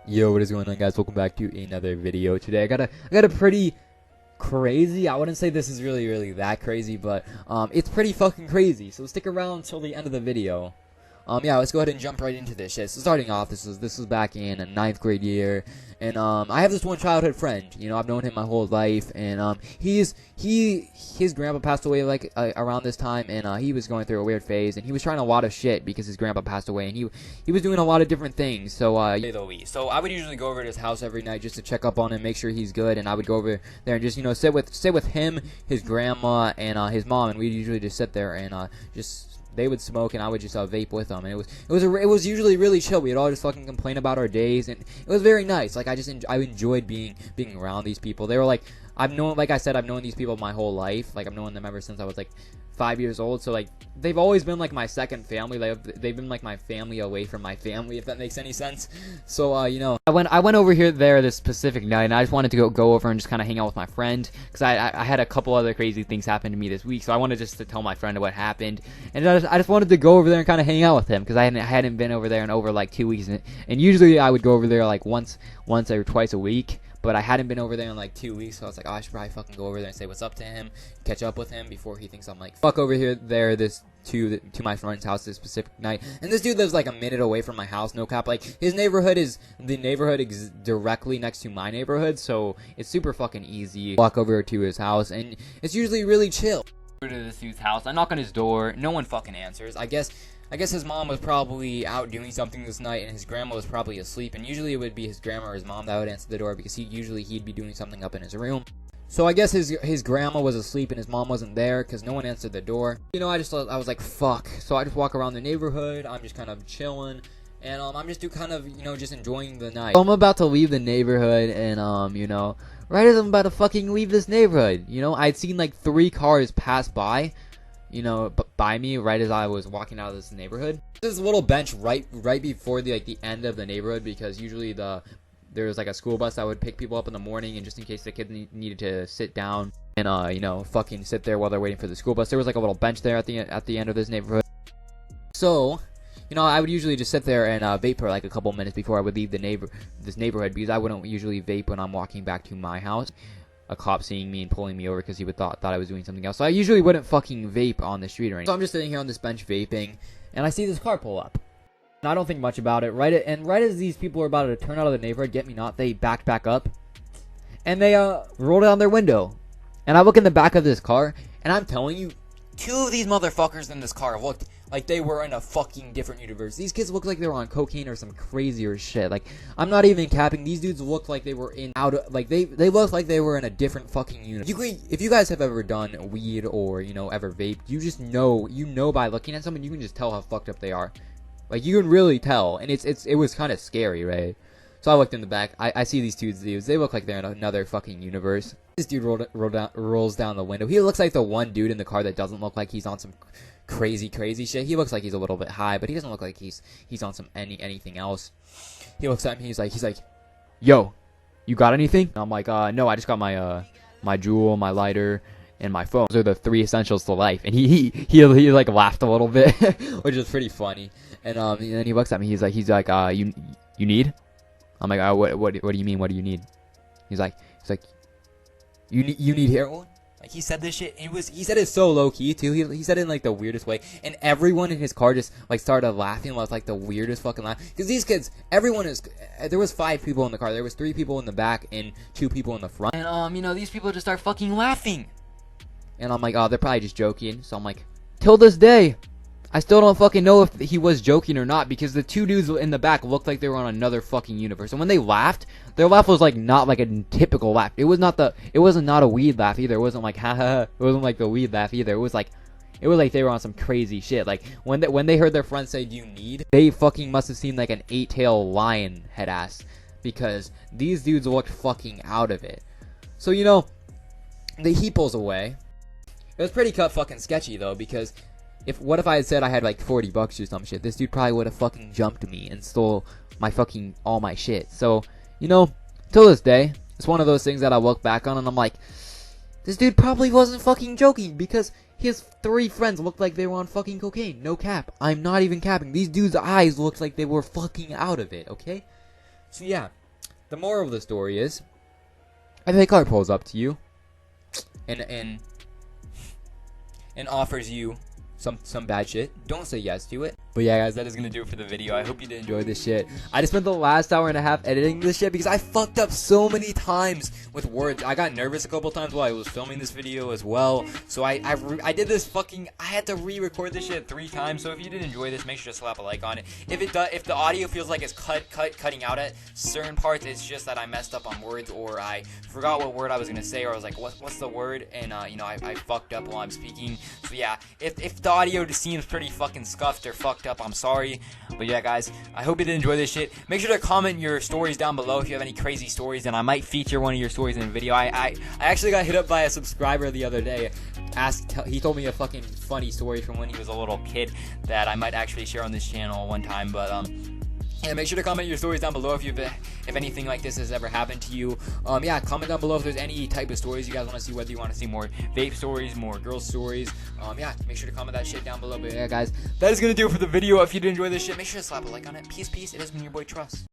Yo, what is going on, guys? Welcome back to another video. Today I got a pretty crazy. I wouldn't say this is really that crazy, but it's pretty fucking crazy. So stick around until the end of the video. Yeah, let's go ahead and jump right into this shit. So starting off, this was back in a 9th grade year, and I have this one childhood friend. You know, I've known him my whole life, and his grandpa passed away like around this time, and he was going through a weird phase, and he was trying a lot of shit because his grandpa passed away, and he was doing a lot of different things. So so I would usually go over to his house every night just to check up on him, make sure he's good, and I would go over there and just sit with him, his grandma, and his mom, and we'd usually just sit there and just. They would smoke and I would just vape with them, and it was usually really chill. We'd all just fucking complain about our days, and it was very nice. Like I enjoyed being around these people. They were like, I've known these people my whole life. Like I've known them ever since I was like 5 years old. So like they've always been like my second family. They've been like my family away from my family, if that makes any sense. So I went over there this specific night, and I just wanted to go over and just kind of hang out with my friend, because I had a couple other crazy things happen to me this week. So I wanted just to tell my friend what happened, and I just wanted to go over there and kind of hang out with him, because I hadn't been over there in over like 2 weeks, and usually I would go over there like once or twice a week. But I hadn't been over there in like 2 weeks, so I was like, oh, I should probably fucking go over there and say what's up to him, catch up with him before he thinks I'm like fuck over there to my friend's house this specific night. And this dude lives like a minute away from my house, no cap. Like the neighborhood is directly next to my neighborhood, so it's super fucking easy. Walk over to his house, and it's usually really chill. To this dude's house, I knock on his door, no one fucking answers. I guess his mom was probably out doing something this night, and his grandma was probably asleep, and usually it would be his grandma or his mom that would answer the door, because he'd be doing something up in his room. So I guess his grandma was asleep and his mom wasn't there, because no one answered the door. I was like, fuck. So I just walk around the neighborhood, I'm just kind of chilling, and I'm just just enjoying the night. So I'm about to leave the neighborhood, and right as I'm about to fucking leave this neighborhood, I'd seen like 3 cars pass by, by me right as I was walking out of this neighborhood. There's a little bench right before the end of the neighborhood, because usually there was like a school bus that would pick people up in the morning, and just in case the kids needed to sit down and fucking sit there while they're waiting for the school bus, there was like a little bench there at the end of this neighborhood. So I would usually just sit there and vape for like a couple minutes before I would leave this neighborhood, because I wouldn't usually vape when I'm walking back to my house. A cop seeing me and pulling me over because he thought I was doing something else. So I usually wouldn't fucking vape on the street or anything. So I'm just sitting here on this bench vaping, and I see this car pull up. And I don't think much about it. Right as these people are about to turn out of the neighborhood, get me not, they backed back up, and they rolled down their window. And I look in the back of this car, and I'm telling you, 2 of these motherfuckers in this car looked like they were in a fucking different universe. These kids looked like they were on cocaine or some crazier shit. Like, I'm not even capping. These dudes looked like they were they looked like they were in a different fucking universe. If you guys have ever done weed or, ever vaped, you just know, by looking at someone, you can just tell how fucked up they are. Like, you can really tell. And it was kind of scary, right? So I looked in the back. I see these 2 dudes. They look like they're in another fucking universe. This dude rolls down the window. He looks like the one dude in the car that doesn't look like he's on some crazy shit. He looks like he's a little bit high, but he doesn't look like he's on some anything else. He looks at me. He's like, "Yo, you got anything?" And I'm like, "No, I just got my Juul, my lighter, and my phone. Those are the 3 essentials to life." And he like laughed a little bit, which is pretty funny. And then he looks at me. He's like, "You need?" I'm like, what do you mean? What do you need? He's like, you need heroin? Like, he said this shit. He said it so low key too. He said it in like the weirdest way, and everyone in his car just like started laughing. Was like the weirdest fucking laugh, because these kids, there was 5 people in the car. There was 3 people in the back and 2 people in the front. And these people just start fucking laughing. And I'm like, oh, they're probably just joking. So I'm like, till this day, I still don't fucking know if he was joking or not, because the 2 dudes in the back looked like they were on another fucking universe. And when they laughed, their laugh was like not like a typical laugh. It wasn't not a weed laugh either. It wasn't like ha ha ha. It wasn't like the weed laugh either. It was like they were on some crazy shit. Like when they heard their friend say, "Do you need?" They fucking must have seen like an 8-tailed lion head ass, because these dudes looked fucking out of it. So he pulls away. It was pretty fucking sketchy though, because what if I had said I had like $40 or some shit? This dude probably would have fucking jumped me and stole all my shit. So, till this day, it's one of those things that I look back on and I'm like, this dude probably wasn't fucking joking, because his 3 friends looked like they were on fucking cocaine. No cap. I'm not even capping. These dudes' eyes looked like they were fucking out of it, okay? So yeah, the moral of the story is, if a car pulls up to you and offers you some bad shit, don't say yes to it. But yeah, guys, that is gonna do it for the video. I hope you did enjoy this shit. I just spent the last hour and a half editing this shit because I fucked up so many times with words. I got nervous a couple times while I was filming this video as well. So I did this fucking, I had to re-record this shit 3 times. So if you did enjoy this, make sure to slap a like on it. If the audio feels like it's cutting out at certain parts, it's just that I messed up on words, or I forgot what word I was gonna say, or I was like, what's the word? And you know, I fucked up while I'm speaking. So yeah, if the audio just seems pretty fucking scuffed or fucked up, I'm sorry. But yeah, guys, I hope you did enjoy this shit. Make sure to comment your stories down below if you have any crazy stories, and I might feature one of your stories in a video. I actually got hit up by a subscriber the other day. He told me a fucking funny story from when he was a little kid that I might actually share on this channel one time. But yeah, make sure to comment your stories down below if anything like this has ever happened to you. Yeah, comment down below if there's any type of stories you guys want to see, whether you want to see more vape stories, more girl stories. Yeah, make sure to comment that shit down below. But yeah, guys, that is gonna do it for the video. If you did enjoy this shit, make sure to slap a like on it. Peace, peace. It has been your boy Truss.